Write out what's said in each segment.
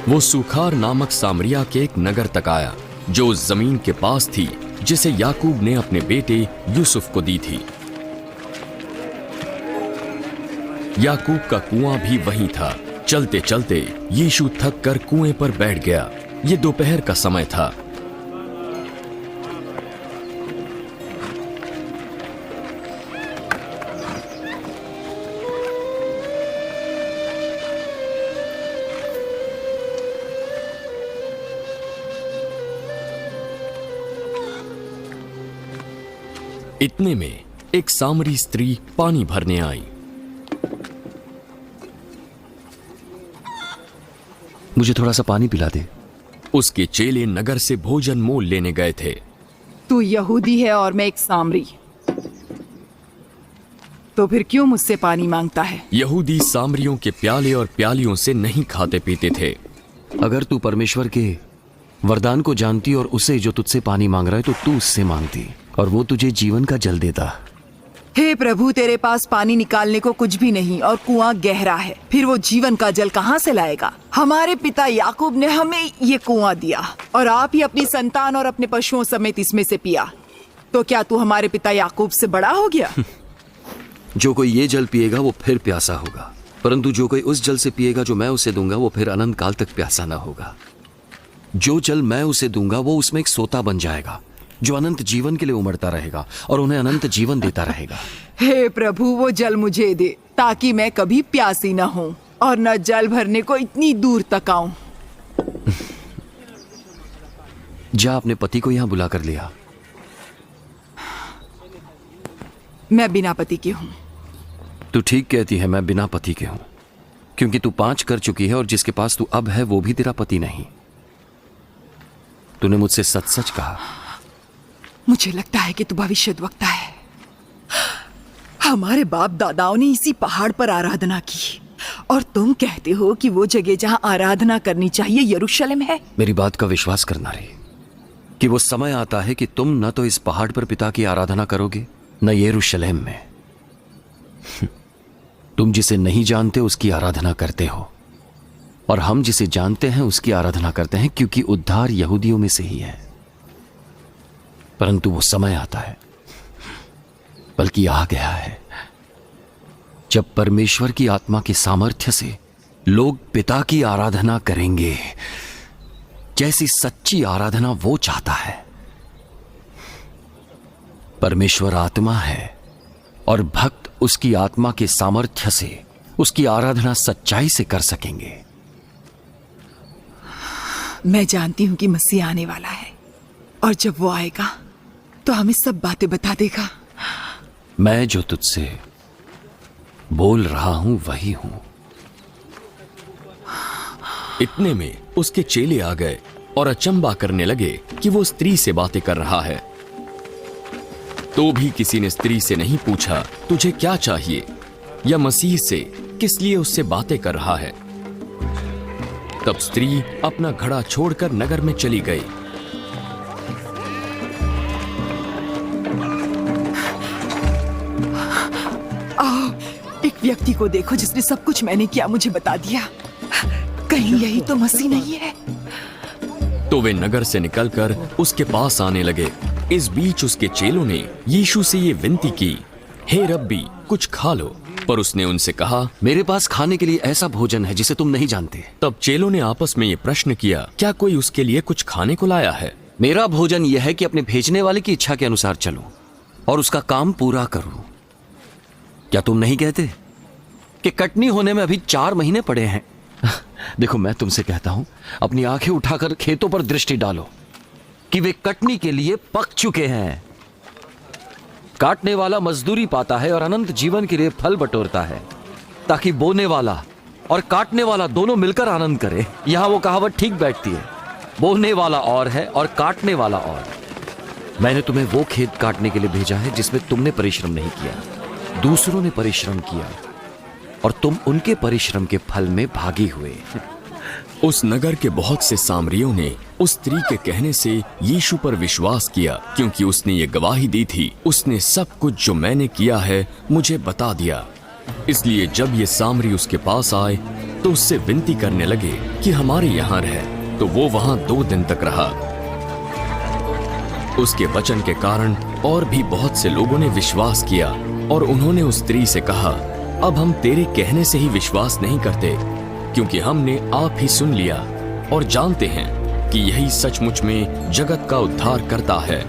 वो सुखार नामक सामरिया के एक नगर तक आया जो उस जमीन के पास थी जिसे याकूब ने अपने बेटे यूसुफ को दी थी। याकूब का कुआं भी वहीं था। चलते चलते यीशु थक कर कुएं पर बैठ गया। ये दोपहर का समय था। इतने में एक सामरी स्त्री पानी भरने आई। मुझे थोड़ा सा पानी पिला दे। उसके चेले नगर से भोजन मोल लेने गए थे। तू यहूदी है और मैं एक सामरी, तो फिर क्यों मुझसे पानी मांगता है? यहूदी सामरियों के प्याले और प्यालियों से नहीं खाते पीते थे। अगर तू परमेश्वर के वरदान को जानती और उसे जो तुझसे पानी मांग रहा है तो तू उससे मांगती और वो तुझे जीवन का जल देता। हे प्रभु, तेरे पास पानी निकालने को कुछ भी नहीं और कुआं गहरा है, फिर वो जीवन का जल कहाँ से लाएगा? हमारे पिता याकूब ने हमें ये कुआं दिया और आप ही अपनी संतान और अपने पशुओं समेत इसमें से पिया। तो क्या तू हमारे पिता याकूब से बड़ा हो गया? जो कोई ये जल पिएगा वो फिर प्यासा होगा, परंतु जो कोई उस जल से पिएगा जो मैं उसे दूंगा वो फिर अनंत काल तक प्यासा ना होगा। जो जल मैं उसे दूंगा वो उसमें एक सोता बन जाएगा जो अनंत जीवन के लिए उमड़ता रहेगा और उन्हें अनंत जीवन देता रहेगा। हे प्रभु, वो जल मुझे दे ताकि मैं कभी प्यासी न हूँ और न जल भरने को इतनी दूर तक आऊं। जा अपने पति को यहाँ बुला कर लिया। मैं बिना पति की हूँ। तू ठीक कहती है, मैं बिना पति के हूं, क्योंकि तू 5 कर चुकी है और जिसके पास तू अब है वो भी तेरा पति नहीं। तूने मुझसे सच सच कहा। मुझे लगता है कि तू भविष्यद्वक्ता है। हमारे बाप दादाओं ने इसी पहाड़ पर आराधना की और तुम कहते हो कि वो जगह जहां आराधना करनी चाहिए यरूशलेम है। मेरी बात का विश्वास करना रे कि वो समय आता है कि तुम न तो इस पहाड़ पर पिता की आराधना करोगे न यरूशलेम में। तुम जिसे नहीं जानते उसकी आराधना करते हो और हम जिसे जानते हैं उसकी आराधना करते हैं, क्योंकि उद्धार यहूदियों में से ही है। परंतु वो समय आता है, बल्कि आ गया है, जब परमेश्वर की आत्मा के सामर्थ्य से लोग पिता की आराधना करेंगे जैसी सच्ची आराधना वो चाहता है। परमेश्वर आत्मा है और भक्त उसकी आत्मा के सामर्थ्य से उसकी आराधना सच्चाई से कर सकेंगे। मैं जानती हूं कि मसीह आने वाला है और जब वो आएगा तो हमें सब बातें बता देगा। मैं जो तुझसे बोल रहा हूं वही हूं। इतने में उसके चेले आ गए और अचंबा करने लगे कि वो स्त्री से बातें कर रहा है। तो भी किसी ने स्त्री से नहीं पूछा तुझे क्या चाहिए, या मसीह से किस लिए उससे बातें कर रहा है। तब स्त्री अपना घड़ा छोड़कर नगर में चली गई। एक व्यक्ति को देखो जिसने सब कुछ मैंने किया मुझे बता दिया। कहीं यही तो मसीह नहीं है? तो वे नगर से निकलकर उसके पास आने लगे। इस बीच उसके चेलों ने यीशु से ये विनती की, हे रब्बी, कुछ खा लो। पर उसने उनसे कहा, मेरे पास खाने के लिए ऐसा भोजन है जिसे तुम नहीं जानते। तब चेलों ने आपस में ये प्रश्न किया, क्या कोई उसके लिए कुछ खाने को लाया है? मेरा भोजन यह है कि अपने भेजने वाले की इच्छा के अनुसार चलूं और उसका काम पूरा करूं। क्या तुम नहीं कहते कि कटनी होने में अभी 4 महीने पड़े हैं? देखो, मैं तुमसे कहता हूं, अपनी आंखें उठाकर खेतों पर दृष्टि डालो कि वे कटनी के लिए पक चुके हैं। काटने वाला मजदूरी पाता है और अनंत जीवन के लिए फल बटोरता है, ताकि बोने वाला और काटने वाला दोनों मिलकर आनंद करे। यहां वो कहावत ठीक बैठती है, बोने वाला और है और काटने वाला और। मैंने तुम्हें वो खेत काटने के लिए भेजा है जिसमें तुमने परिश्रम नहीं किया, दूसरों ने परिश्रम किया और तुम उनके परिश्रम के फल में भागी हुए। उस नगर के बहुत से सामरियों ने उस स्त्री के कहने से यीशु पर विश्वास किया, क्योंकि उसने ये गवाही दी थी, उसने सब कुछ जो मैंने किया है मुझे बता दिया। इसलिए जब ये सामरी उसके पास आए तो उससे विनती करने लगे कि हमारे यहाँ रह, तो वो वहां 2 दिन तक रहा। उसके वचन के कारण और भी बहुत से लोगों ने विश्वास किया और उन्होंने उस स्त्री से कहा, अब हम तेरे कहने से ही विश्वास नहीं करते, क्योंकि हमने आप ही सुन लिया और जानते हैं कि यही सचमुच में जगत का उद्धार करता है।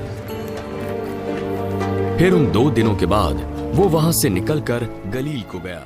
फिर उन 2 दिनों के बाद वो वहां से निकलकर गलील को गया।